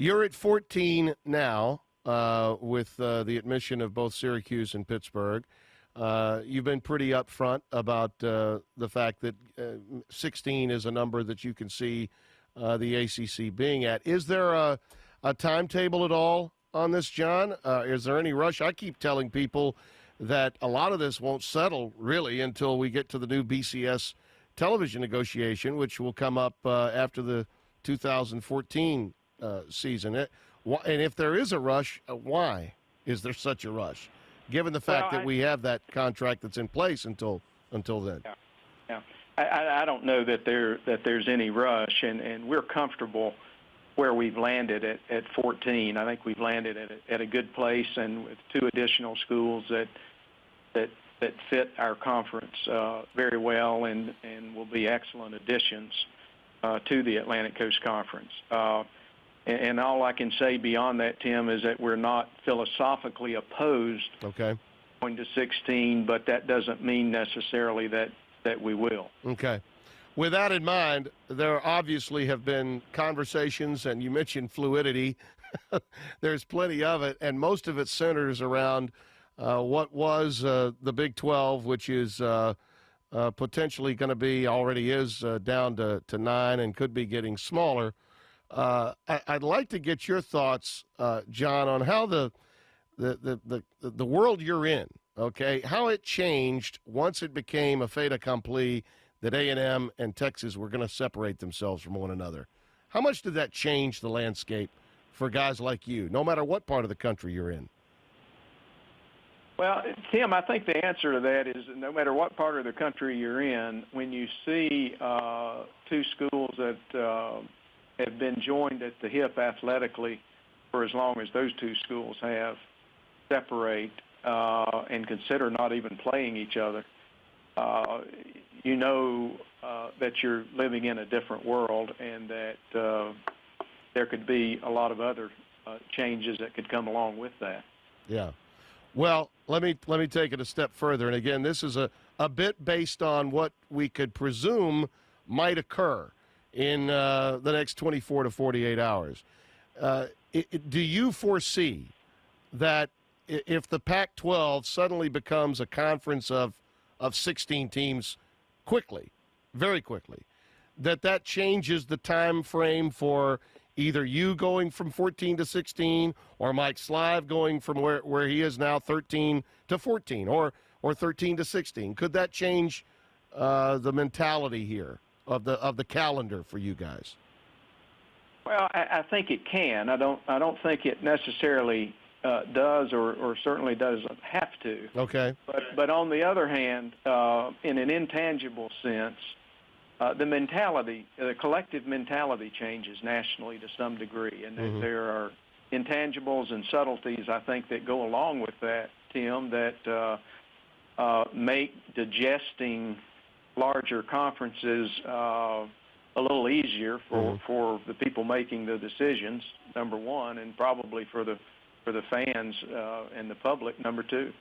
You're at 14 now with the admission of both Syracuse and Pittsburgh. You've been pretty upfront about the fact that 16 is a number that you can see the ACC being at. Is there a timetable at all on this, John? Is there any rush? I keep telling people that a lot of this won't settle really until we get to the new BCS television negotiation, which will come up after the 2014 season. And if there is a rush, why is there such a rush, given the fact that we have that contract that's in place until then? Yeah. I don't know that there's any rush, and we're comfortable where we've landed at 14. I think we've landed at a good place, and with two additional schools that fit our conference very well and will be excellent additions to the Atlantic Coast Conference. And all I can say beyond that, Tim, is that we're not philosophically opposed going to 16, but that doesn't mean necessarily that we will. Okay. With that in mind, there obviously have been conversations, and you mentioned fluidity. There's plenty of it, and most of it centers around what was the Big 12, which is potentially going to be, already is, down to 9 and could be getting smaller. I'd like to get your thoughts, John, on how the world you're in, okay, how it changed once it became a fait accompli that A&M and Texas were going to separate themselves from one another. How much did that change the landscape for guys like you, no matter what part of the country you're in? Well, Tim, I think the answer to that is no matter what part of the country you're in, when you see two schools that have been joined at the hip athletically for as long as those two schools have, separate and consider not even playing each other, you know that you're living in a different world, and that there could be a lot of other changes that could come along with that. Yeah. Well, let me take it a step further. And again, this is a bit based on what we could presume might occur in the next 24 to 48 hours. Do you foresee that if the Pac-12 suddenly becomes a conference of 16 teams quickly, very quickly, that changes the time frame for either you going from 14 to 16 or Mike Slive going from where he is now 13 to 14 or 13 to 16? Could that change the mentality here of the calendar for you guys? Well, I think it can. I don't think it necessarily does or certainly doesn't have to. Okay. But on the other hand, in an intangible sense, the collective mentality changes nationally to some degree, and there are intangibles and subtleties, I think, that go along with that, Tim, that make digesting larger conferences a little easier for the people making the decisions, number one, and probably for the fans and the public, number two.